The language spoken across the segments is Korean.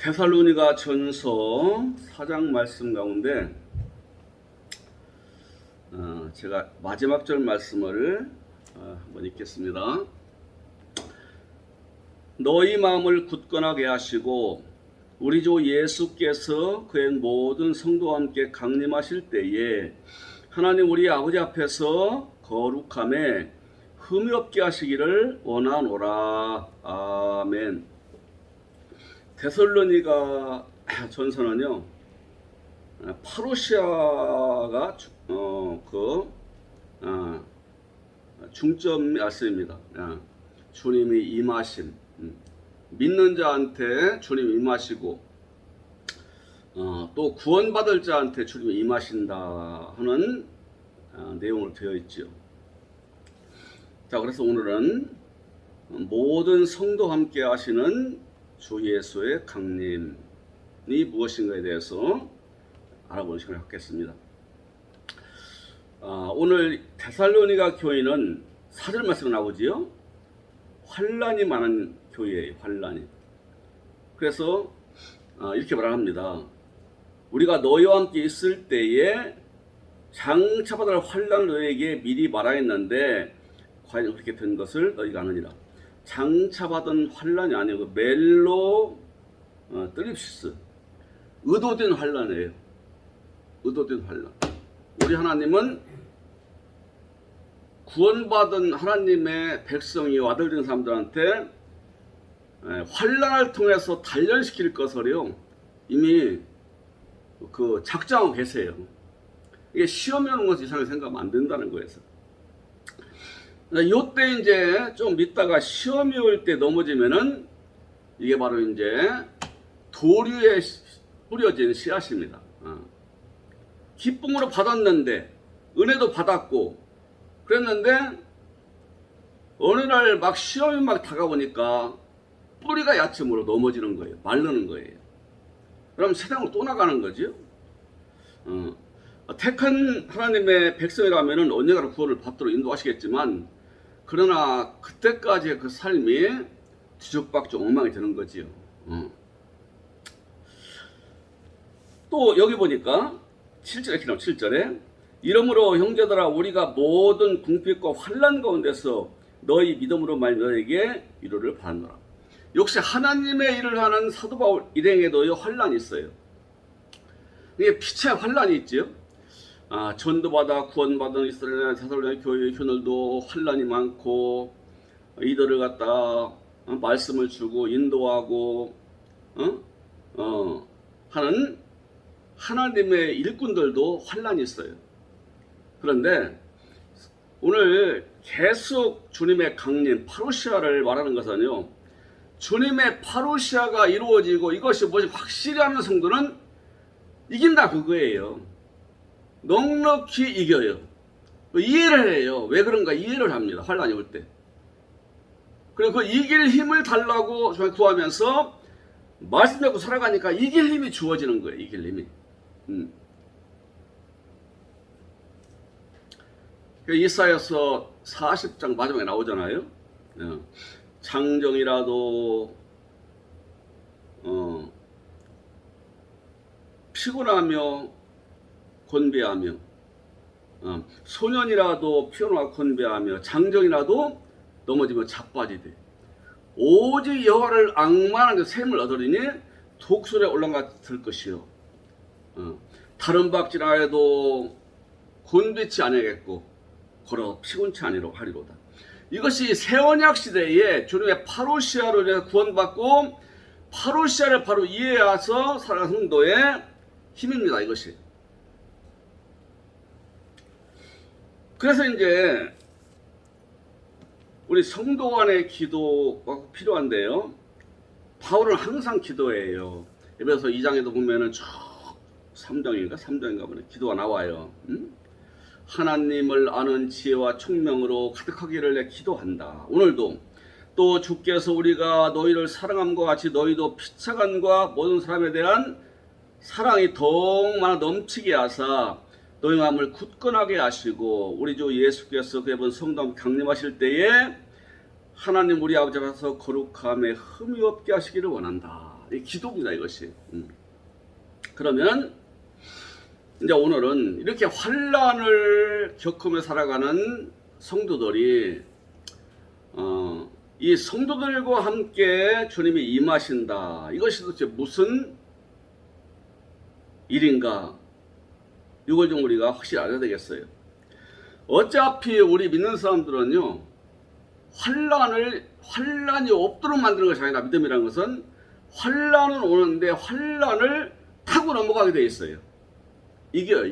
데살로니가 전서 4장 말씀 가운데 제가 마지막 절 말씀을 한번 읽겠습니다. 너희 마음을 굳건하게 하시고 우리 주 예수께서 그의 모든 성도와 함께 강림하실 때에 하나님 우리 아버지 앞에서 거룩함에 흠이 없게 하시기를 원하노라. 아멘. 데살로니가 전서는요, 파루시아가 중점 말씀입니다. 주님이 임하심, 믿는 자한테 주님이 임하시고 또 구원받을 자한테 주님이 임하신다 하는 내용으로 되어 있죠. 자, 그래서 오늘은 모든 성도와 함께 하시는 주 예수의 강림이 무엇인가에 대해서 알아보는 시간을 갖겠습니다. 오늘 데살로니가 교회는 4절 말씀에 나오지요. 환난이 많은 교회예요. 환난이. 그래서 이렇게 말합니다. 우리가 너희와 함께 있을 때에 장차 받을 환난을 너희에게 미리 말하였는데 과연 그렇게 된 것을 너희가 아느니라. 장차 받은 환난이 아니고 멜로 뜰립시스, 의도된 환난이에요. 의도된 환난. 우리 하나님은 구원받은 하나님의 백성이요 아들 된 사람들한테 환난을 통해서 단련시킬 것을요 이미 작정하고 계세요. 이게 시험이 오는 것을 이상하게 생각하면 안 된다는 거예요. 요때 이제 좀 있다가 시험이 올 때 넘어지면은 이게 바로 이제 도류에 뿌려진 씨앗입니다. 기쁨으로 받았는데 은혜도 받았고 그랬는데 어느 날 막 시험이 막 다가오니까 뿌리가 얕음으로 넘어지는 거예요. 마르는 거예요. 그럼 세상으로 또 나가는 거죠. 택한 하나님의 백성이라면은 언젠가 구원을 받도록 인도하시겠지만 그러나 그때까지의 그 삶이 뒤죽박죽 엉망이 되는 거지요. 또 여기 보니까 7절에 이렇게 나와요. 7절에 이러므로 형제들아 우리가 모든 궁핍과 환난 가운데서 너희 믿음으로 말미 너에게 위로를 받노라. 역시 하나님의 일을 하는 사도 바울 일행에도 환난이 있어요. 이게 피차의 환난이 있지요. 전도받아 구원받은 이스라엘 데살로니가 교회의 교인들도 환난이 많고 이들을 갖다 말씀을 주고 인도하고 하는 하나님의 일꾼들도 환난이 있어요. 그런데 오늘 계속 주님의 강림 파루시아를 말하는 것은요, 주님의 파루시아가 이루어지고 이것이 무엇이 확실히 하는 성도는 이긴다 그거예요. 넉넉히 이겨요. 이해를 해요. 왜 그런가 이해를 합니다. 환난이 올 때. 그리고 그 이길 힘을 달라고 구하면서 말씀 잡고 살아가니까 이길 힘이 주어지는 거예요. 이길 힘이. 이사야서 40장 마지막에 나오잖아요. 장정이라도 피곤하며 곤배하며 소년이라도 피곤하고 곤배하며 장정이라도 넘어지며 자빠지되 오직 여호와를 앙만하는 샘을 얻으리니 독수리에 올라갔을 것이요 다른 박질하여도 곤배치 아니하겠고 걸어 피곤치 아니하리로다. 이것이 새 언약 시대에 주님의 파루시아로 인해서 구원받고 파루시아를 바로 이해해서 살아가는 성도의 힘입니다. 이것이. 그래서 이제 우리 성도 간의 기도가 필요한데요. 바울은 항상 기도해요. 에베소 2장에도 보면은 쭉 3장인가 보면 기도가 나와요. 하나님을 아는 지혜와 총명으로 가득하기를 내 기도한다. 오늘도 또 주께서 우리가 너희를 사랑함과 같이 너희도 피차간과 모든 사람에 대한 사랑이 더욱 많아 넘치게 하사 너희 마음을 굳건하게 하시고 우리 주 예수께서 그의 본 성도 강림하실 때에 하나님 우리 아버지 앞에서 거룩함에 흠이 없게 하시기를 원한다. 이 기도입니다, 이것이. 그러면 이제 오늘은 이렇게 환난을 겪으며 살아가는 성도들이 이 성도들과 함께 주님이 임하신다. 이것이 도대체 무슨 일인가? 이걸 좀 우리가 확실히 알아야 되겠어요. 어차피 우리 믿는 사람들은요, 환난이 없도록 만드는 것이 아니라, 믿음이라는 것은 환난은 오는데 환난을 타고 넘어가게 돼 있어요. 이겨요.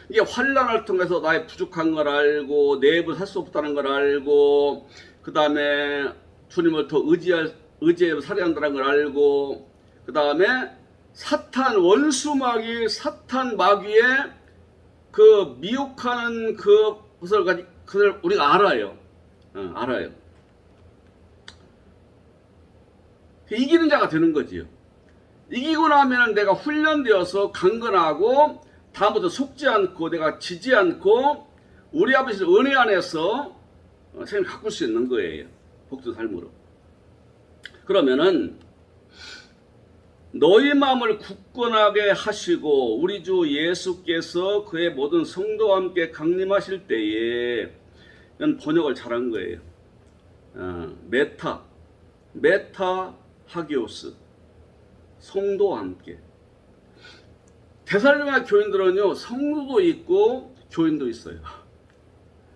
이게 환난을 통해서 나의 부족한 걸 알고, 내 입을 살 수 없다는 걸 알고, 그 다음에 주님을 더 의지해 살아야 한다는 걸 알고, 그 다음에 사탄 마귀의 그 미혹하는 그것을 우리가 알아요. 알아요. 이기는 자가 되는 거지요. 이기고 나면 내가 훈련되어서 강건하고 다음부터 속지 않고 내가 지지 않고 우리 아버지 은혜 안에서 생을 가꿀 수 있는 거예요. 복된 삶으로. 그러면은 너희 마음을 굳건하게 하시고 우리 주 예수께서 그의 모든 성도와 함께 강림하실 때에, 이건 번역을 잘한 거예요. 메타 하기오스, 성도와 함께. 데살로니가 교인들은요, 성도도 있고 교인도 있어요.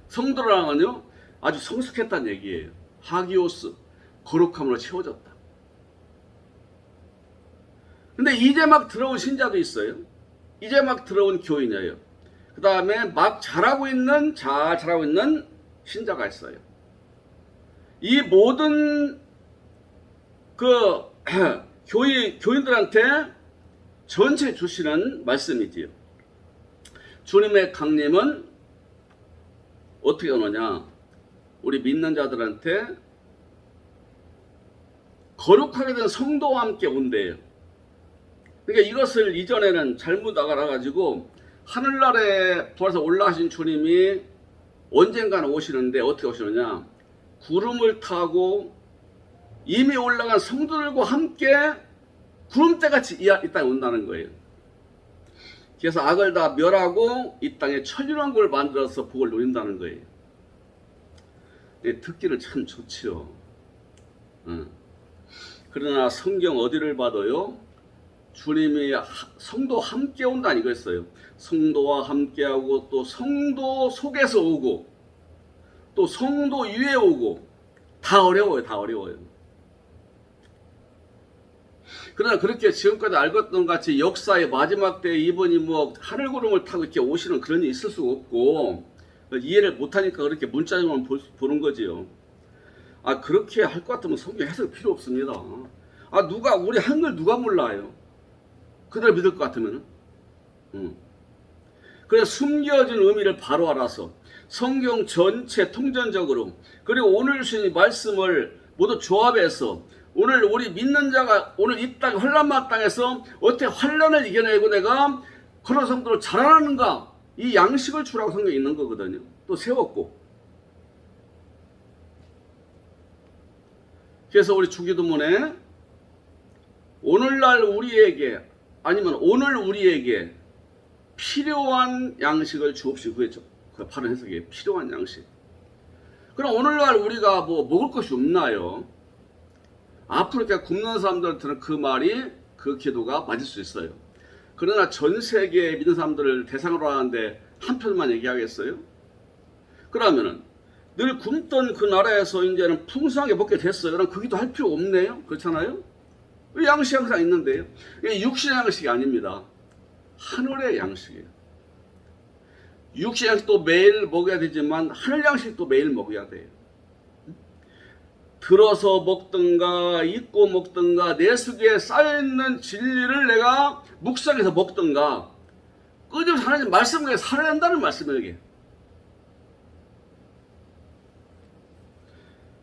성도라는요 아주 성숙했다는 얘기예요. 하기오스, 거룩함으로 채워졌다. 근데 이제 막 들어온 신자도 있어요. 이제 막 들어온 교인이에요. 그 다음에 막 잘 자라고 있는 신자가 있어요. 이 모든 그 교인들한테 전체 주시는 말씀이지요. 주님의 강림은 어떻게 오느냐? 우리 믿는 자들한테 거룩하게 된 성도와 함께 온대요. 그러니까 이것을 이전에는 잘못 알아가지고 하늘나라에 부활해서 올라가신 주님이 언젠가는 오시는데 어떻게 오시느냐? 구름을 타고 이미 올라간 성도들과 함께 구름대같이 이 땅에 온다는 거예요. 그래서 악을 다 멸하고 이 땅에 천일왕국을 만들어서 복을 누린다는 거예요. 듣기는 참 좋지요. 그러나 성경 어디를 봐도요, 주님이 성도 함께 온다는 이거였어요. 성도와 함께하고 또 성도 속에서 오고 또 성도 위에 오고, 다 어려워요. 그러나 그렇게 지금까지 알겠던 같이 역사의 마지막 때에 이분이 뭐 하늘구름을 타고 이렇게 오시는 그런 일이 있을 수가 없고, 이해를 못하니까 그렇게 문자로만 보는 거지요. 그렇게 할 것 같으면 성경 해석 필요 없습니다. 우리 한글 누가 몰라요? 그대로 믿을 것 같으면. 그래서 숨겨진 의미를 바로 알아서 성경 전체 통전적으로, 그리고 오늘 주신 말씀을 모두 조합해서 오늘 우리 믿는 자가 오늘 이 땅 환난마 땅에서 어떻게 환난을 이겨내고 내가 그런 성도로 자라나는가, 이 양식을 주라고 성경에 있는 거거든요. 또 세웠고. 그래서 우리 주기도문에 오늘날 우리에게, 아니면 오늘 우리에게 필요한 양식을 주옵시고, 그게 바로 해석이에요. 필요한 양식. 그럼 오늘날 우리가 뭐 먹을 것이 없나요? 앞으로 이렇게 굶는 사람들한테는 그 말이, 그 기도가 맞을 수 있어요. 그러나 전 세계에 믿는 사람들을 대상으로 하는데 한편만 얘기하겠어요? 그러면은 늘 굶던 그 나라에서 이제는 풍성하게 먹게 됐어요. 그럼 그 기도 할 필요 없네요? 그렇잖아요? 양식이 항상 있는데요. 이게 육신의 양식이 아닙니다. 하늘의 양식이에요. 육신 양식도 매일 먹어야 되지만 하늘 양식도 매일 먹어야 돼요. 들어서 먹든가 입고 먹든가 내 속에 쌓여있는 진리를 내가 묵상해서 먹든가, 끊임없이 하나님 말씀에 살아야 한다는 말씀이에요. 이게.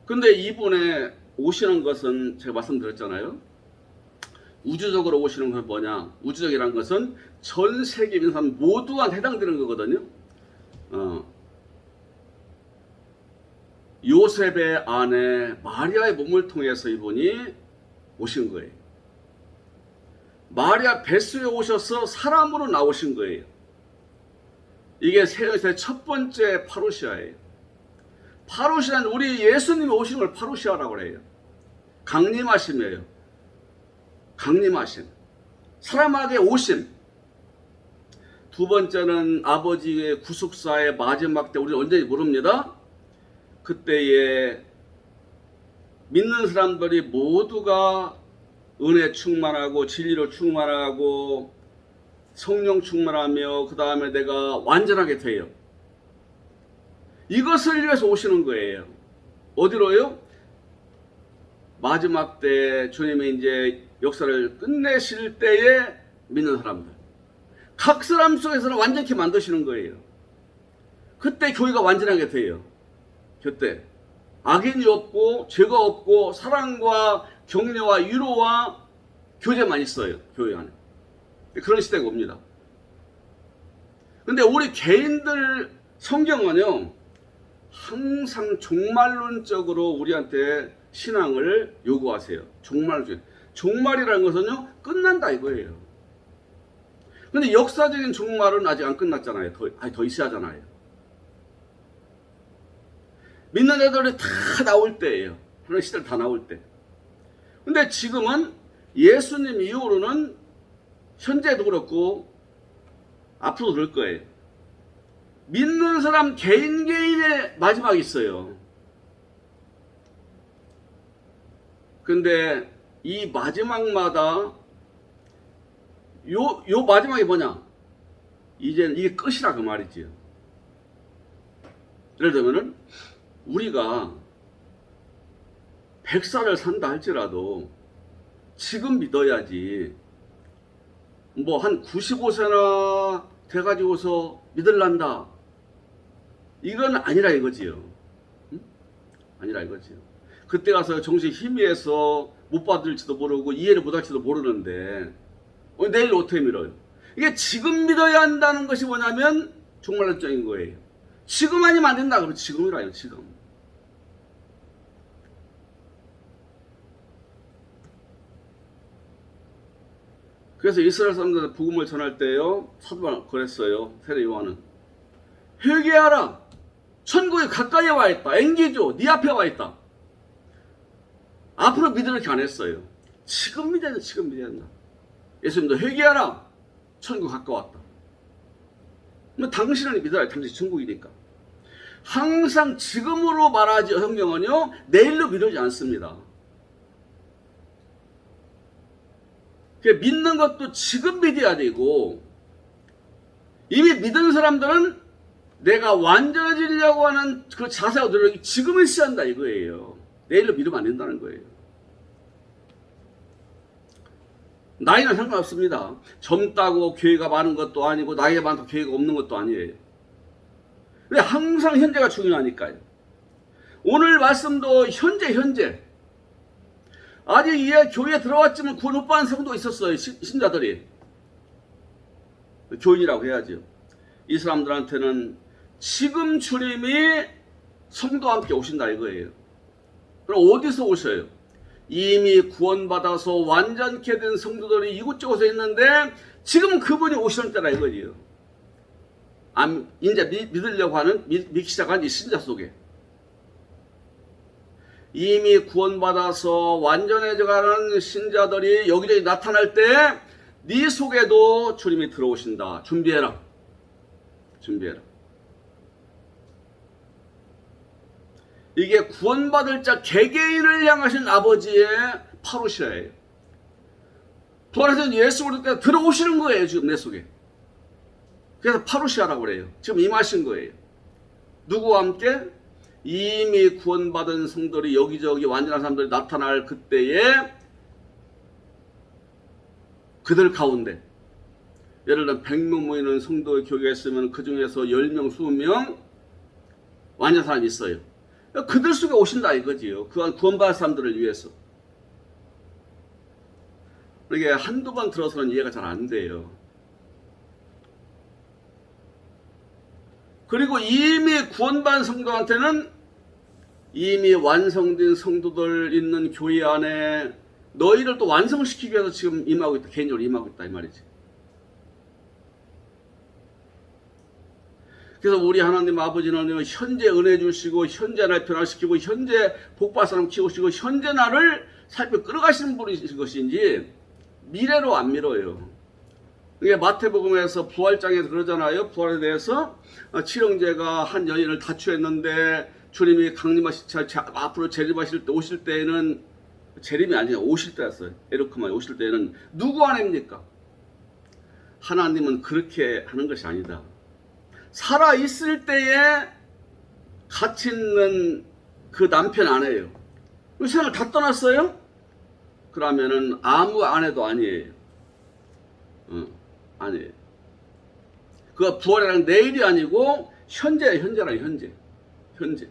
근데 이분에 오시는 것은 제가 말씀드렸잖아요. 우주적으로 오시는 건 뭐냐? 우주적이라는 것은 전 세계 있는 사람 모두한테 해당되는 거거든요. 요셉의 아내 마리아의 몸을 통해서 이분이 오신 거예요. 마리아 뱃속에 오셔서 사람으로 나오신 거예요. 이게 세상에서 첫 번째 파루시아예요. 파루시아는 우리 예수님이 오신 걸 파루시아라고 해요. 강림하심이에요. 강림하심. 사람에게 오심. 두 번째는 아버지의 구속사의 마지막 때, 우리는 언제인지 모릅니다. 그때에 믿는 사람들이 모두가 은혜 충만하고 진리로 충만하고 성령 충만하며 그 다음에 내가 완전하게 돼요. 이것을 위해서 오시는 거예요. 어디로요? 마지막 때 주님이 이제 역사를 끝내실 때에 믿는 사람들. 각 사람 속에서는 완전히 만드시는 거예요. 그때 교회가 완전하게 돼요. 그때 악인이 없고 죄가 없고 사랑과 격려와 위로와 교제만 있어요. 교회 안에. 그런 시대가 옵니다. 근데 우리 개인들 성경은요, 항상 종말론적으로 우리한테 신앙을 요구하세요. 종말이라는 것은요, 끝난다 이거예요. 근데 역사적인 종말은 아직 안 끝났잖아요. 더 있어야 하잖아요. 믿는 애들이 다 나올 때예요. 하나님 시대를 다 나올 때. 근데 지금은 예수님 이후로는 현재도 그렇고 앞으로도 그럴 거예요. 믿는 사람 개인의 마지막이 있어요. 근데 이 마지막마다 요 마지막이 뭐냐? 이제는 이게 끝이라 그 말이지요. 예를 들면은 우리가 100살을 산다 할지라도 지금 믿어야지 뭐 한 95세나 돼가지고서 믿을란다. 이건 아니라 이거지요. 응? 아니라 이거지요. 그때 가서 정신 희미해서 못 받을지도 모르고 이해를 못 할지도 모르는데 내일 어떻게 믿어요? 이게 지금 믿어야 한다는 것이 뭐냐면 종말론적인 거예요. 지금 아니면 안 된다. 그러면 지금이라요. 지금. 그래서 이스라엘 사람들한테 복음을 전할 때요, 사도가 그랬어요. 세례 요한은 회개하라. 천국이 가까이 와 있다. 앵기죠. 네 앞에 와 있다. 앞으로 믿으라 이렇게 안 했어요. 지금 믿어야 된다. 지금 믿어야 된다. 예수님도 회개하라. 천국 가까웠다. 당신은 믿어야 당신 천국이니까. 항상 지금으로 말하지 성경은요, 내일로 미루지 않습니다. 믿는 것도 지금 믿어야 되고, 이미 믿은 사람들은 내가 완전해지려고 하는 그 자세와 노력이 지금 있어야 한다 이거예요. 내일로 미루면 안 된다는 거예요. 나이는 상관없습니다. 젊다고 교회가 많은 것도 아니고 나이가 많다고 교회가 없는 것도 아니에요. 근데 항상 현재가 중요하니까요. 오늘 말씀도 현재 아직 이 교회에 들어왔지만 구원 못 받은 성도 있었어요. 신자들이. 교인이라고 해야죠. 이 사람들한테는 지금 주님이 성도와 함께 오신다 이거예요. 그럼 어디서 오셔요? 이미 구원받아서 완전케 된 성도들이 이곳저곳에 있는데 지금 그분이 오시는 때라 이거지요. 이제 믿으려고 하는, 믿기 시작한 이 신자 속에. 이미 구원받아서 완전해져가는 신자들이 여기저기 나타날 때 네 속에도 주님이 들어오신다. 준비해라. 이게 구원받을 자 개개인을 향하신 아버지의 파루시아예요. 부활하신 예수 그리스도가 들어오시는 거예요. 지금 내 속에. 그래서 파루시아라고 그래요. 지금 임하신 거예요. 누구와 함께? 이미 구원받은 성들이 여기저기 완전한 사람들이 나타날 그때에 그들 가운데 예를 들어 100명 모이는 성도의 교회가 있으면 그 중에서 10명, 20명 완전한 사람이 있어요. 그들 속에 오신다 이거지요. 그 구원받은 사람들을 위해서. 이게 한두 번 들어서는 이해가 잘 안 돼요. 그리고 이미 구원받은 성도한테는 이미 완성된 성도들 있는 교회 안에 너희를 또 완성시키기 위해서 지금 임하고 있다. 개인적으로 임하고 있다 이 말이지. 그래서 우리 하나님 아버지는 현재 은혜 주시고 현재 날 변화시키고 현재 복받을 사람 키우시고 현재 나를 살펴 끌어가시는 분이신 것인지 미래로 안 밀어요. 이게 마태복음에서 부활장에서 그러잖아요. 부활에 대해서 칠형제가 한 여인을 다취했는데 주님이 앞으로 재림하실 때 오실 때에는 재림이 아니라 오실 때였어요. 에르크만 오실 때에는 누구 아닙니까? 하나님은 그렇게 하는 것이 아니다. 살아 있을 때에 같이 있는 그 남편 아내예요. 이 세상을 다 떠났어요? 그러면은 아무 아내도 아니에요. 아니에요. 그가 부활이랑 내일이 아니고 현재랑 현재.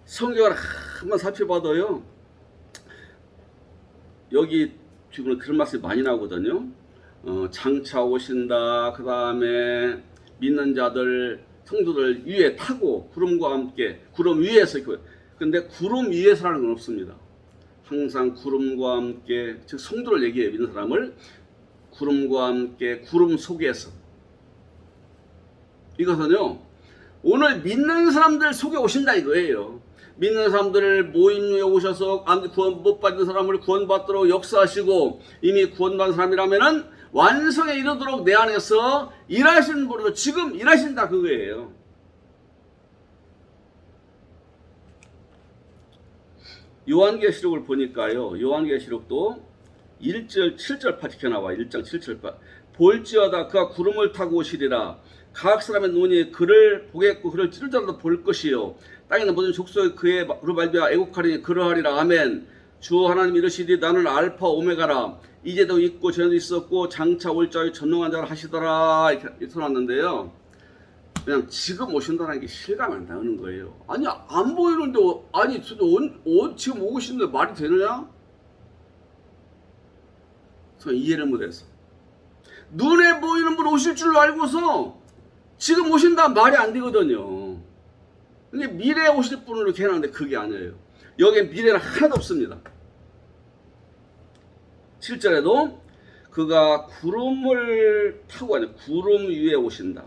성경을 한번 살펴봐도요. 여기 지금 그런 말씀이 많이 나오거든요. 장차 오신다. 그 다음에 믿는 자들 성도들 위에 타고 구름과 함께 구름 위에서. 근데 구름 위에서라는 건 없습니다. 항상 구름과 함께, 즉 성도를 얘기해요. 믿는 사람을 구름과 함께 구름 속에서. 이것은요 오늘 믿는 사람들 속에 오신다 이거예요. 믿는 사람들을 모임 위에 오셔서 구원 못 받은 사람을 구원받도록 역사하시고 이미 구원받은 사람이라면은 완성에 이르도록 내 안에서 일하시는 분으로 지금 일하신다 그거예요. 요한계시록을 보니까요. 요한계시록도 1절 7절 파티켜 나와. 1장 7절 파. 볼지어다 그가 구름을 타고 오시리라. 각 사람의 눈이 그를 보겠고 그를 찌를 자도 볼 것이요. 땅에 있는 모든 족속이 그로 말미암아 애곡하리니 그러하리라. 아멘. 주 하나님 이르시되 나는 알파 오메가라. 이제도 있고 전에도 있었고 장차 올 자의 전능한 자라 하시더라. 이렇게 써놨는데요. 그냥 지금 오신다는 게 실감 안 나는 거예요. 아니 안 보이는데 아니 지금 오고 싶은데 말이 되느냐? 저는 이해를 못해서. 눈에 보이는 분 오실 줄 알고서 지금 오신다 말이 안 되거든요. 근데 미래에 오실 분을 이렇게 해놨는데 그게 아니에요. 여기에 미래는 하나도 없습니다. 7절에도 그가 구름을 타고 아니 구름 위에 오신다.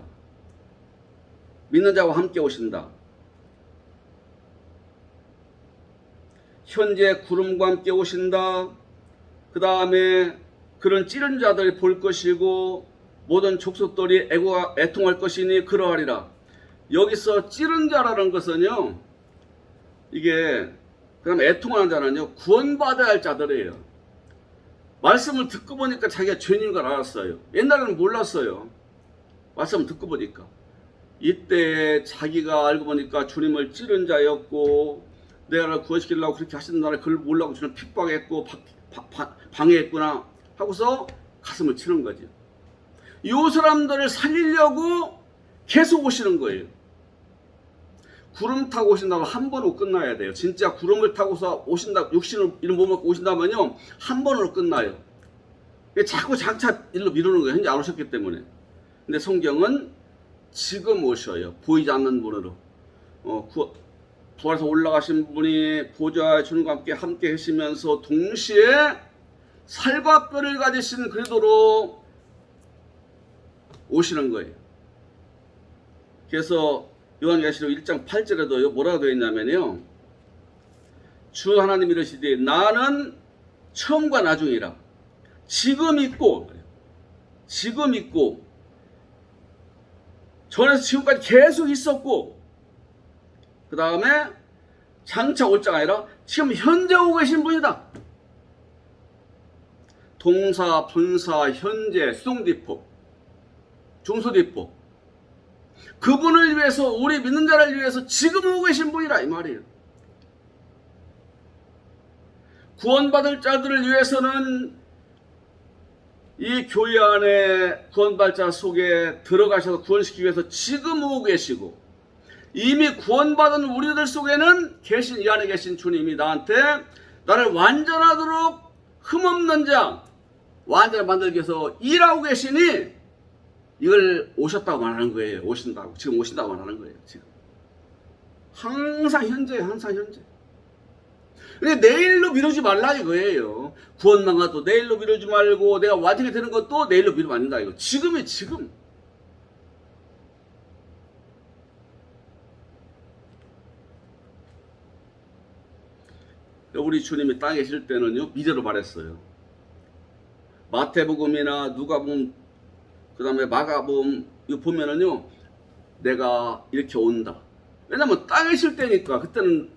믿는 자와 함께 오신다. 현재 구름과 함께 오신다. 그 다음에 그런 찌른 자들이 볼 것이고 모든 족속들이 애통할 것이니 그러하리라. 여기서 찌른 자라는 것은요. 이게 그다음 애통하는 자는요. 구원받아야 할 자들이에요. 말씀을 듣고 보니까 자기가 죄인인 걸 알았어요. 옛날에는 몰랐어요. 말씀을 듣고 보니까. 이때 자기가 알고 보니까 주님을 찌른 자였고 내가 나를 구원시키려고 그렇게 하시는 나를 그걸 몰라고 주님 핍박했고 방해했구나 하고서 가슴을 치는 거죠. 이 사람들을 살리려고 계속 오시는 거예요. 구름 타고 오신다면 한 번으로 끝나야 돼요. 진짜 구름을 타고서 오신다, 육신을 이런 몸을 갖고 오신다면요 한 번으로 끝나요. 자꾸 장차 일로 미루는 거예요. 현재 안 오셨기 때문에. 근데 성경은 지금 오셔요. 보이지 않는 분으로. 부활해서 올라가신 분이 보좌의 주님과 함께 계시면서 동시에 살과 뼈를 가지신 그리도로 오시는 거예요. 그래서 요한계시록 1장 8절에도 뭐라고 되어 있냐면요. 주 하나님 이르시되 나는 처음과 나중이라. 지금 있고 전에서 지금까지 계속 있었고 그 다음에 장차 올 자가 아니라 지금 현재 오고 계신 분이다. 동사, 분사, 현재, 수동디포, 중소디포. 그분을 위해서 우리 믿는 자를 위해서 지금 오고 계신 분이라 이 말이에요. 구원받을 자들을 위해서는 이 교회 안에 구원받을 자 속에 들어가셔서 구원시키기 위해서 지금 오고 계시고 이미 구원받은 우리들 속에는 이 안에 계신 주님이 나한테 나를 완전하도록 흠없는 자 완전히 만들기 위해서 일하고 계시니 이걸 오셨다고 말하는 거예요. 지금 오신다고 말하는 거예요. 지금 항상 현재. 근데 내일로 미루지 말라 이거예요. 구원망아도 내일로 미루지 말고 내가 완전히 되는 것도 내일로 미루면 안 된다 이거. 지금이 지금. 우리 주님이 땅에 계실 때는요 미래로 말했어요. 마태복음이나 누가복음 그다음에 마가복음 이거 보면은요 내가 이렇게 온다. 왜냐면 땅에 계실 때니까 그때는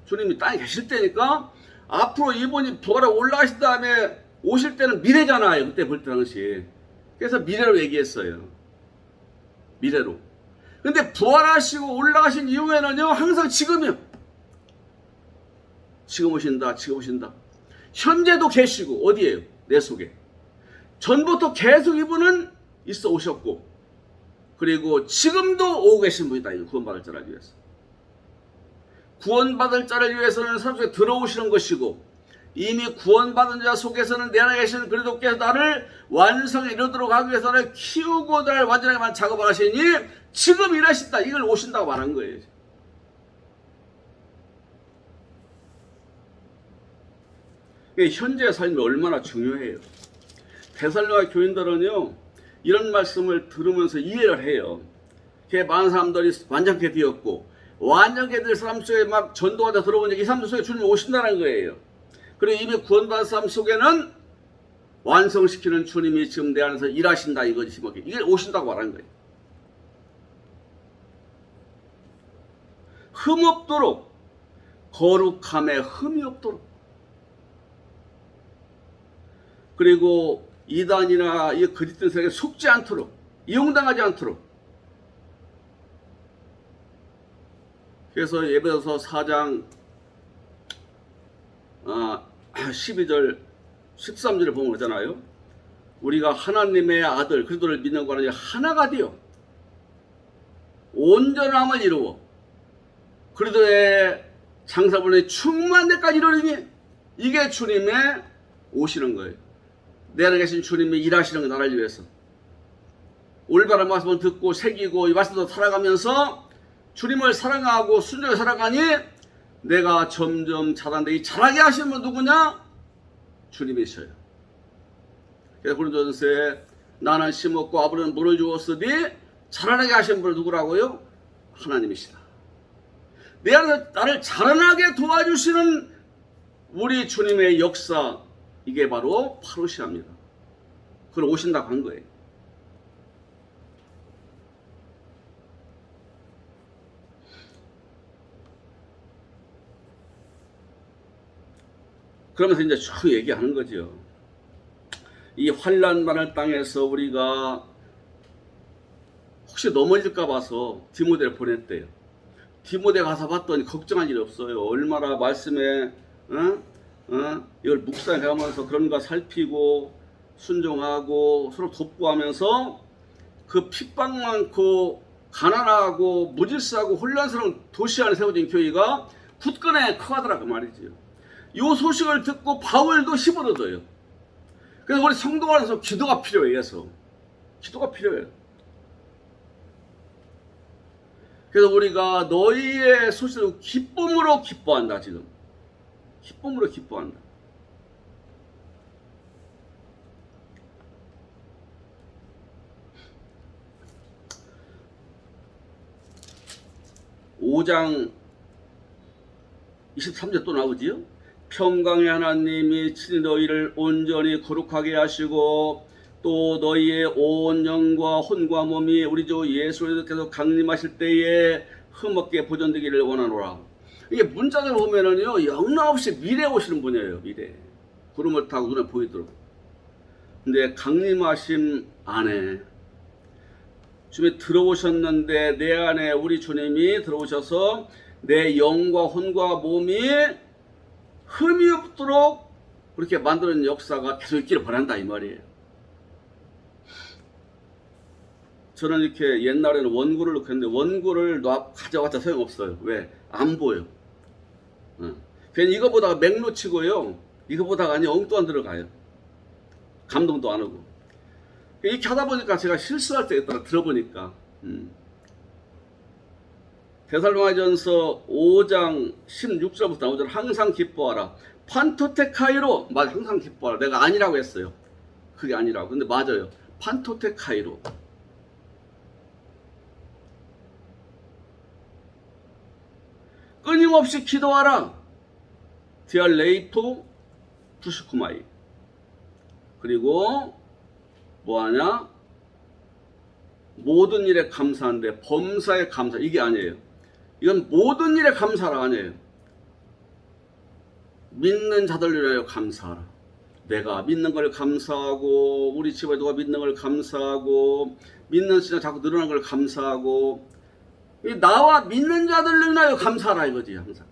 주님이 땅에 계실 때니까 앞으로 이분이 부활하고 올라가신 다음에 오실 때는 미래잖아요. 그때 볼 때 당시. 그래서 미래로 얘기했어요. 미래로. 근데 부활하시고 올라가신 이후에는요 항상 지금이요. 지금 오신다. 지금 오신다. 현재도 계시고 어디에요? 내 속에. 전부터 계속 이분은 있어 오셨고 그리고 지금도 오고 계신 분이다. 구원받을 자를 위해서. 구원받을 자를 위해서는 사람 속에 들어오시는 것이고 이미 구원받은 자 속에서는 내 안에 계시는 그리스도께서 나를 완성에 이르도록 하기 위해서는 키우고 나를 완전하게만 작업을 하시니 지금 일하신다. 이걸 오신다고 말한 거예요. 현재의 삶이 얼마나 중요해요. 데살로니가 교인들은요 이런 말씀을 들으면서 이해를 해요. 많은 사람들이 완전케 되었고 완전케 될 사람 속에 막 전도가 다 들어오니까 이 사람들 속에 주님이 오신다는 거예요. 그리고 이미 구원받은 사람 속에는 완성시키는 주님이 지금 내 안에서 일하신다 이거지. 이게 오신다고 말하는 거예요. 흠 없도록 거룩함에 흠이 없도록 그리고 이단이나 이 거짓된 세력에 속지 않도록 이용당하지 않도록 그래서 예배서 4장 12절 13절에 보면 그러잖아요. 우리가 하나님의 아들 그리스도를 믿는 거는 하나가 되어 온전함을 이루어 그리스도의 장사분의 충만한 데까지 이루니 이게 주님의 오시는 거예요. 내 안에 계신 주님이 일하시는 거 나를 위해서 올바른 말씀을 듣고 새기고 이 말씀도 살아가면서 주님을 사랑하고 순종해 살아가니 내가 점점 자란데 이 자라게 하시는 분 누구냐? 주님이셔요. 그래서 고린도전서에 나는 심었고 아브라함은 물을 주었으니 자라나게 하시는 분은 누구라고요? 하나님이시다. 내 안에서 나를 자라나게 도와주시는 우리 주님의 역사 이게 바로 파루시아입니다. 그걸 오신다고 한 거예요. 그러면서 이제 쭉 얘기하는 거죠. 이 환난 많은 땅에서 우리가 혹시 넘어질까 봐서 디모데를 보냈대요. 디모데 가서 봤더니 걱정할 일이 없어요. 얼마나 말씀에 이걸 묵상해가면서 그런 거 살피고 순종하고 서로 돕고 하면서 그 핍박 많고 가난하고 무질서하고 혼란스러운 도시 안에 세워진 교회가 굳건해 커가더라고 말이지요. 이 소식을 듣고 바울도 힘을 얻어요. 그래서 우리 성도 안에서 기도가 필요해요. 기도가 필요해요. 그래서 우리가 너희의 소식을 기쁨으로 기뻐한다. 지금 기쁨으로 기뻐한다. (5장) 23절 또 나오지요. 평강의 하나님이 친히 너희를 온전히 거룩하게 하시고 또 너희의 온 영과 혼과 몸이 우리 주 예수 그리스도께서 강림하실 때에 흠없게 보존되기를 원하노라. 이게 문자를 보면은요 영락없이 미래에 오시는 분이에요. 미래 구름을 타고 눈에 보이도록. 근데 강림하심 안에 주님이 들어오셨는데 내 안에 우리 주님이 들어오셔서 내 영과 혼과 몸이 흠이 없도록 그렇게 만드는 역사가 계속 있기를 바란다 이 말이에요. 저는 이렇게 옛날에는 원고를 넣고 했는데 원고를 가져갔자 소용없어요. 왜? 안 보여. 괜히 이거 보다가 맥 놓치고요. 이거 보다가 아니 엉뚱한 들어가요. 감동도 안 오고. 이렇게 하다 보니까 제가 실수할 때 있다가 들어보니까 데살로니가전서 5장 16절부터 나오죠. 항상 기뻐하라. 판토테카이로. 맞아, 항상 기뻐하라. 내가 아니라고 했어요. 그게 아니라고. 근데 맞아요. 판토테카이로. 끊임없이 기도하라. 디알레이토 푸시쿠마이. 그리고 뭐하냐? 모든 일에 감사한데 범사에 감사. 이게 아니에요. 이건 모든 일에 감사라 아니에요. 믿는 자들 위하여 감사하라. 내가 믿는 걸 감사하고, 우리 집에 누가 믿는 걸 감사하고, 믿는 신앙 자꾸 늘어나는 걸 감사하고, 나와 믿는 자들 위하여 감사하라 이거지 항상.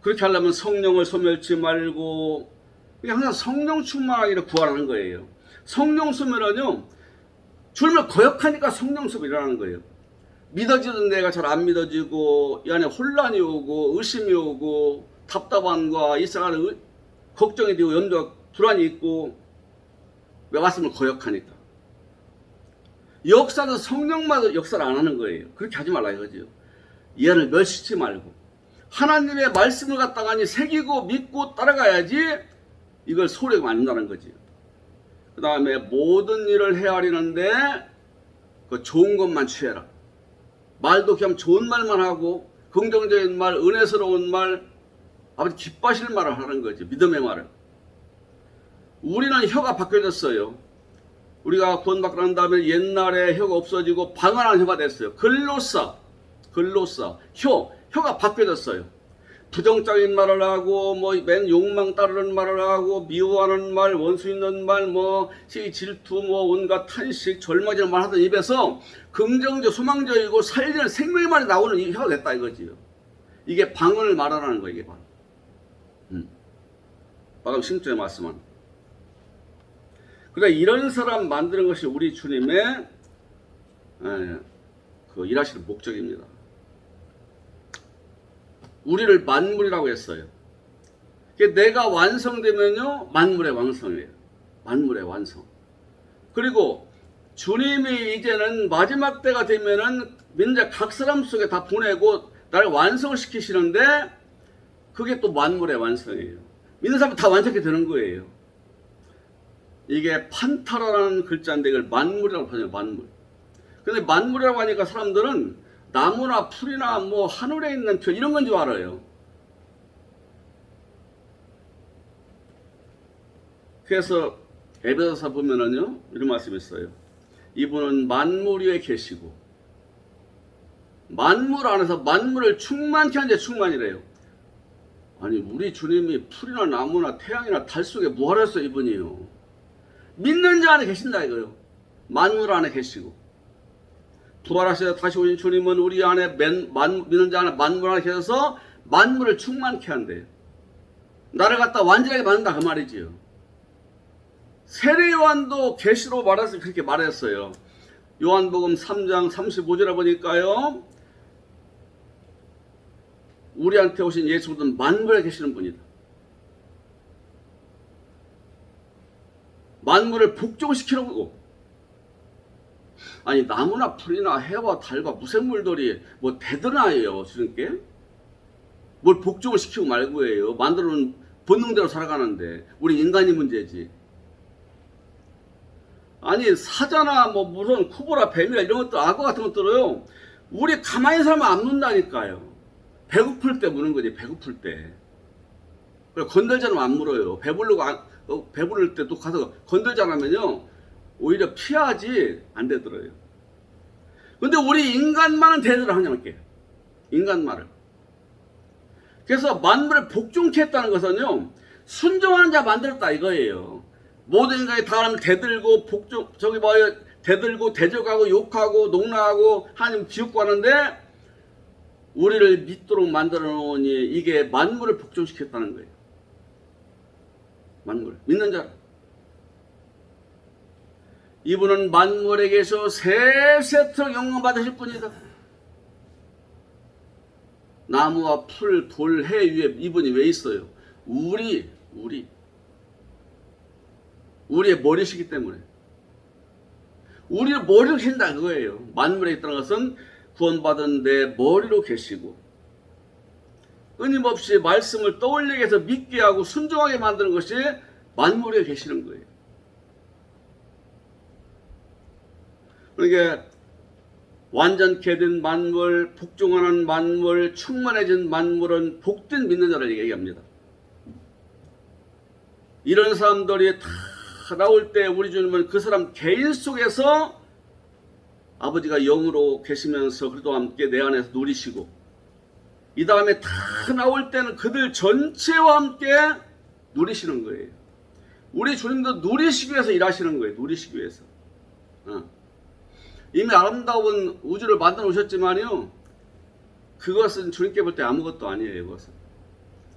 그렇게 하려면 성령을 소멸치 말고 항상 성령 충만하기를 구하라는 거예요. 성령 소멸은요, 주님을 거역하니까 성령 소멸이 일어나는 거예요. 믿어지는 내가 잘 안 믿어지고, 이 안에 혼란이 오고 의심이 오고 답답함과 일상하는 걱정이 되고 염려와 불안이 있고, 왜 말씀을 거역하니까. 역사는 성령만 역사를 안 하는 거예요. 그렇게 하지 말라 이거죠. 이 안을 멸시치 말고 하나님의 말씀을 갖다가 새기고 믿고 따라가야지 이걸 소리가 만든다는 거지. 그 다음에 모든 일을 헤아리는데 그 좋은 것만 취해라. 말도 그냥 좋은 말만 하고 긍정적인 말, 은혜스러운 말, 아버지 기뻐하실 말을 하는 거지. 믿음의 말을. 우리는 혀가 바뀌어졌어요. 우리가 구원받고 난 다음에 옛날에 혀가 없어지고 방언하는 혀가 됐어요. 글로사, 혀가 바뀌어졌어요. 부정적인 말을 하고, 맨 욕망 따르는 말을 하고, 미워하는 말, 원수 있는 말, 시기 질투, 온갖 탄식, 절망이라는 말 하던 입에서 긍정적, 소망적이고 살리는 생명의 말이 나오는 이 혀가 됐다 이거지요. 이게 방언을 말하라는 거예요, 이게 바로. 방금 16절에 말씀한. 그러니까 이런 사람 만드는 것이 우리 주님의 그 일하시는 목적입니다. 우리를 만물이라고 했어요. 내가 완성되면요, 만물의 완성이에요. 만물의 완성. 그리고 주님이 이제는 마지막 때가 되면은 민자 각 사람 속에 다 보내고 나를 완성을 시키시는데, 그게 또 만물의 완성이에요. 믿는 사람이 다 완성이 되는 거예요. 이게 판타라는 글자인데 이걸 만물이라고 하죠. 만물. 근데 만물이라고 하니까 사람들은 나무나 풀이나 하늘에 있는 별 이런 건 줄 알아요. 그래서 에베소서 보면은요, 이런 말씀이 있어요. 이분은 만물 위에 계시고 만물 안에서 만물을 충만케 하는 데 충만이래요. 아니, 우리 주님이 풀이나 나무나 태양이나 달 속에 뭐하러 했어 이분이요. 믿는 자 안에 계신다 이거요. 만물 안에 계시고 부활하셔서 다시 오신 주님은 우리 안에 믿는 자 안에 만물 안에 계셔서 만물을 충만케 한대요. 나를 갖다 완전하게 만든다 그 말이지요. 세례 요한도 계시로 말해서 그렇게 말했어요. 요한복음 3장 35절에 보니까요, 우리한테 오신 예수는 만물에 계시는 분이다. 만물을 복종시키려고. 아니, 나무나 풀이나 해와 달과 무생물들이 대드나요 주님께? 뭘 복종을 시키고 말고예요. 만들어놓은 본능대로 살아가는데 우리 인간이 문제지. 아니, 사자나 무슨 코브라, 뱀이나 이런 것들, 악어 같은 것들은요, 우리 가만히 살면 안 문다니까요. 배고플 때 무는 거지. 배고플 때. 그래, 건들지 않으면 안 물어요. 배부를 때도 가서 건들지 않으면요, 오히려 피하지 안 되더라고요. 근데 우리 인간만은 되더라 하냐면 인간만을. 그래서 만물을 복종케 했다는 것은요, 순종하는 자 만들었다 이거예요. 모든 인간이 다 하나님을 대들고 대들고 대적하고 욕하고 농락하고 하나님 비웃고 하는데, 우리를 믿도록 만들어 놓으니 이게 만물을 복종시켰다는 거예요. 만물, 믿는 자. 이분은 만물에게서 세세토록 영광 받으실 분이다. 나무와 풀, 돌, 해 위에 이분이 왜 있어요? 우리의 머리시기 때문에. 우리 머리로 계신다 그거예요. 만물에 있다는 것은 구원받은 내 머리로 계시고 끊임없이 말씀을 떠올리게 해서 믿게 하고 순종하게 만드는 것이 만물에 계시는 거예요. 그러니까 완전케 된 만물, 복종하는 만물, 충만해진 만물은 복된 믿는 자를 얘기합니다. 이런 사람들이 다 나올 때 우리 주님은 그 사람 개인 속에서 아버지가 영으로 계시면서 그리스도와 함께 내 안에서 누리시고 이 다음에 다 나올 때는 그들 전체와 함께 누리시는 거예요. 우리 주님도 누리시기 위해서 일하시는 거예요. 누리시기 위해서. 이미 아름다운 우주를 만들어 오셨지만요, 그것은 주님께 볼 때 아무것도 아니에요. 그것은.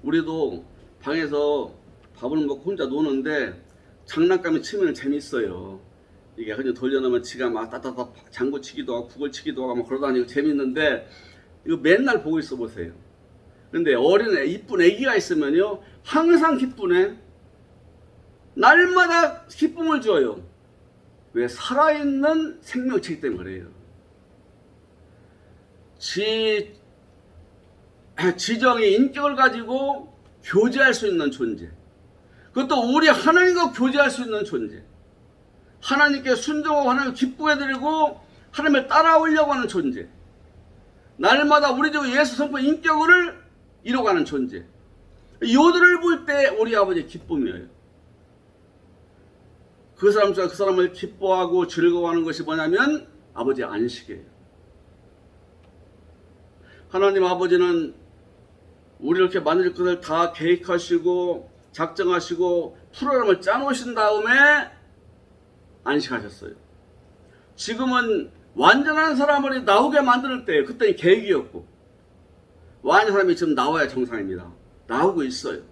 우리도 방에서 밥을 먹고 혼자 노는데 장난감이 치면 재밌어요. 이게 그냥 돌려놓으면 지가 막 따따따 장구 치기도 하고 구글 치기도 하고 막 걸어다니고 재밌는데 이거 맨날 보고 있어 보세요. 근데 어린 애, 이쁜 애기가 있으면요 항상 기쁘네. 날마다 기쁨을 줘요. 왜? 살아있는 생명체이기 때문에 그래요. 지정의 인격을 가지고 교제할 수 있는 존재. 그것도 우리 하나님과 교제할 수 있는 존재. 하나님께 순종하고 하나님을 기쁘게 드리고 하나님을 따라오려고 하는 존재. 날마다 우리 주 예수 성품 인격을 이뤄가는 존재. 요들을 볼 때 우리 아버지의 기쁨이에요. 그 사람을 기뻐하고 즐거워하는 것이 뭐냐면 아버지의 안식이에요. 하나님 아버지는 우리를 이렇게 만들 것을 다 계획하시고 작정하시고 프로그램을 짜놓으신 다음에 안식하셨어요. 지금은 완전한 사람을 나오게 만들 때예요. 그때는 계획이었고 완전한 사람이 지금 나와야 정상입니다. 나오고 있어요.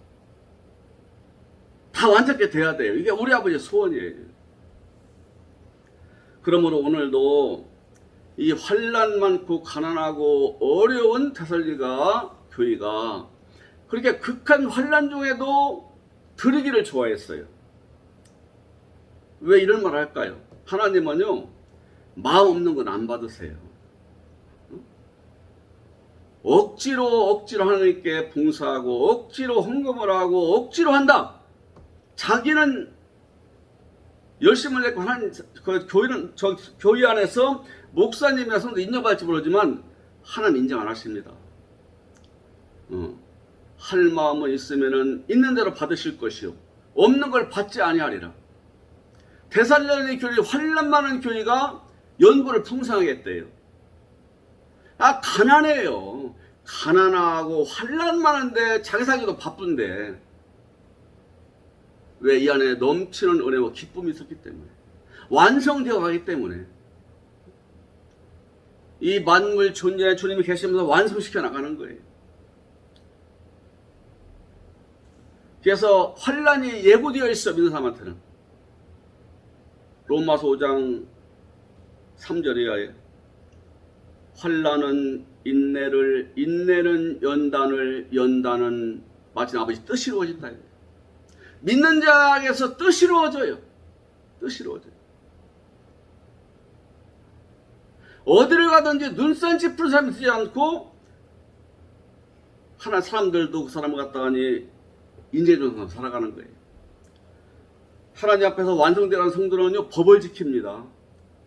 다 완전하게 돼야 돼요. 이게 우리 아버지의 소원이에요. 그러므로 오늘도 이 환난 많고 가난하고 어려운 데살리가 교회가 그렇게 극한 환난 중에도 드리기를 좋아했어요. 왜 이런 말 할까요? 하나님은요 마음 없는 건 안 받으세요. 억지로 하나님께 봉사하고 억지로 헌금을 하고 억지로 한다. 자기는 열심을 냈고 하나님 그 교회는 저 교회 안에서 목사님이나 성도 인정받을지 모르지만 하나님 인정 안 하십니다. 할 마음은 있으면은 있는 대로 받으실 것이요 없는 걸 받지 아니하리라. 데살로니가 교회 환난 많은 교회가 연구를 풍성하게 했대요. 가난해요. 가난하고 환난 많은데 자기 살기도 바쁜데 왜? 이 안에 넘치는 은혜와 기쁨이 있었기 때문에 완성되어 가기 때문에 이 만물 존재의 주님이 계시면서 완성시켜 나가는 거예요. 그래서 환난이 예고되어 있어 믿는 사람한테는. 로마서 5장 3절에 환난은 인내를, 인내는 연단을, 연단은 마치 아버지 뜻이 이루어진다. 믿는 자에게서 뜻이 이루어져요. 뜻이 이루어져요. 어디를 가든지 눈산 짚을 사람이 되지 않고 하나 사람들도 그 사람을 갖다가니 인재적으로 살아가는 거예요. 하나님 앞에서 완성되는 성도는요 법을 지킵니다.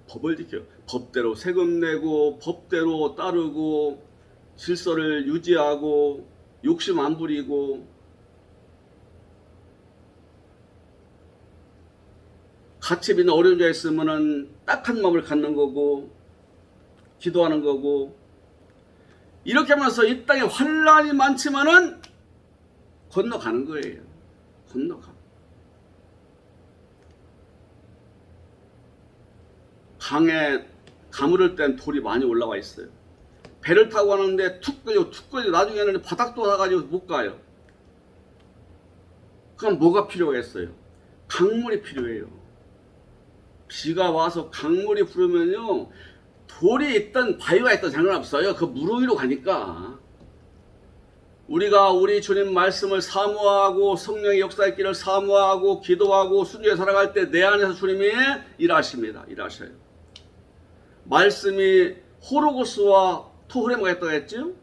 법을 지켜요. 법대로 세금 내고 법대로 따르고 질서를 유지하고 욕심 안 부리고 같이 믿는 어려운 자 있으면은 딱한 마음을 갖는 거고 기도하는 거고 이렇게 하면서 이 땅에 환난이 많지만은 건너가는 거예요. 건너가. 강에 가물을 땐 돌이 많이 올라와 있어요. 배를 타고 가는데 툭 끌려 나중에는 바닥도 나가지고 못 가요. 그럼 뭐가 필요했어요? 강물이 필요해요. 비가 와서 강물이 흐르면요 돌이 있던 바위가 있던 상관없어요. 그 물 위로 가니까. 우리가 우리 주님 말씀을 사모하고 성령의 역사의 길을 사모하고 기도하고 순종해 살아갈 때 내 안에서 주님이 일하십니다. 일하셔요. 말씀이 호로고스와 토흐레마가 있다고 했죠.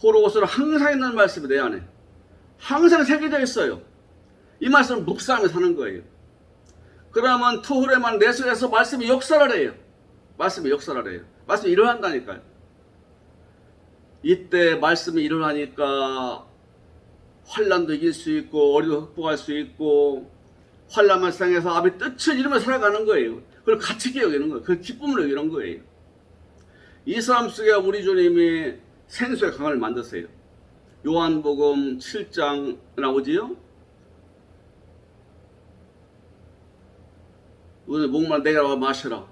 호로고스는 항상 있는 말씀이 내 안에 항상 새겨져 있어요. 이 말씀은 묵상하며 사는 거예요. 그러면 토흐레마는 내 속에서 말씀이 역사를 해요. 말씀이 역사를 해요. 말씀이 일어난다니까요. 이때 말씀이 일어나니까 환난도 이길 수 있고 어려움도 극복할 수 있고 환난만 상해서 아버지 뜻을 이루며 살아가는 거예요. 그걸 가치있게 여기는 거예요. 그 기쁨을 여기는 거예요. 이 삶 속에 우리 주님이 생수의 강을 만드세요. 요한복음 7장 나오지요. 목만 내게 마시라.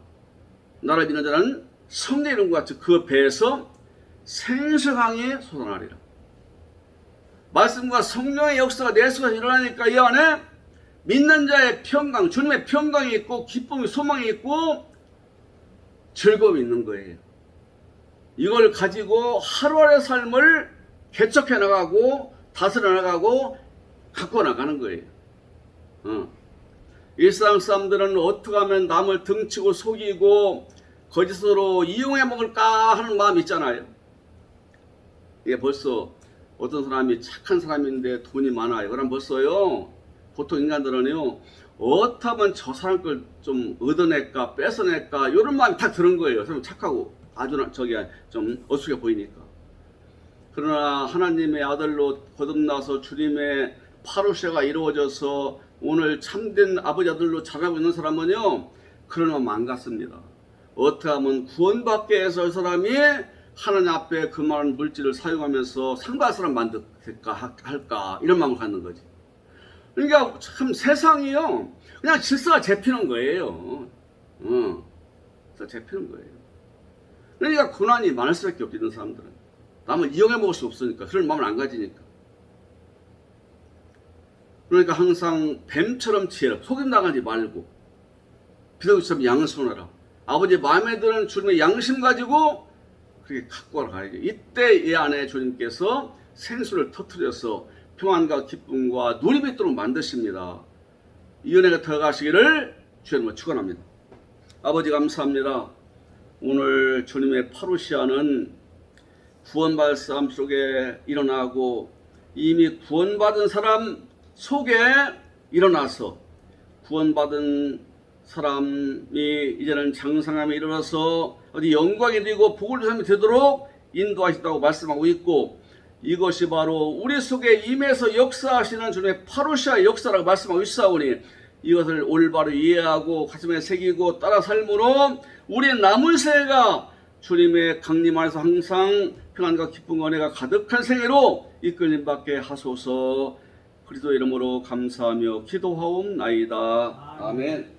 나를 믿는 자는 성내 이름과 같이 그 배에서 생수의 강이 솟아나리라. 말씀과 성령의 역사가 내 속에서 일어나니까 이 안에 믿는 자의 평강, 주님의 평강이 있고 기쁨이 소망이 있고 즐거움이 있는 거예요. 이걸 가지고 하루하루의 삶을 개척해 나가고 다스려 나가고 갖고 나가는 거예요. 일상 사람들은 어떻게 하면 남을 등치고 속이고 거짓으로 이용해 먹을까 하는 마음이 있잖아요. 이게 벌써 어떤 사람이 착한 사람인데 돈이 많아요. 그럼 벌써요. 보통 인간들은요. 어떻게 하면 저 사람 걸 좀 얻어낼까 뺏어낼까 이런 마음이 딱 드는 거예요. 사람 착하고 아주 좀 어수게 보이니까. 그러나 하나님의 아들로 거듭나서 주님의 파루시아가 이루어져서 오늘 참된 아버지 아들로 자라고 있는 사람은요. 그런 마음 안 같습니다. 어떻게 하면 구원받게 해서 사람이 하나님 앞에 그 많은 물질을 사용하면서 상대할 사람 만들까 할까 이런 마음을 갖는 거지. 그러니까 참 세상이요 그냥 질서가 잡히는 거예요. 질서가 잡히는 거예요. 그러니까 고난이 많을 수밖에 없는 사람들은 남을 이용해 먹을 수 없으니까 그런 마음을 안 가지니까. 그러니까 항상 뱀처럼 지혜롭고 속임 나가지 말고 비둘기처럼 양손하라. 아버지 마음에 드는 주님의 양심 가지고 그렇게 갖고 가야죠. 이때 이 안에 주님께서 생수를 터뜨려서 평안과 기쁨과 누림이 있도록 만드십니다. 이 은혜가 들어가시기를 주님을 축원합니다. 아버지 감사합니다. 오늘 주님의 파루시아는 구원받을 사람 속에 일어나고 이미 구원받은 사람 속에 일어나서 구원받은 사람이 이제는 장성함에 이르러서 어디 영광이 되고 복을 누리는 사람이 되도록 인도하신다고 말씀하고 있고 이것이 바로 우리 속에 임해서 역사하시는 주님의 파루시아 역사라고 말씀하고 있사오니 이것을 올바로 이해하고 가슴에 새기고 따라 삶으로 우리의 남은 생애가 주님의 강림 안에서 항상 평안과 기쁨과 은혜가 가득한 생애로 이끌림 받게 하소서. 그리스도 이름으로 감사하며 기도하옵나이다. 아멘.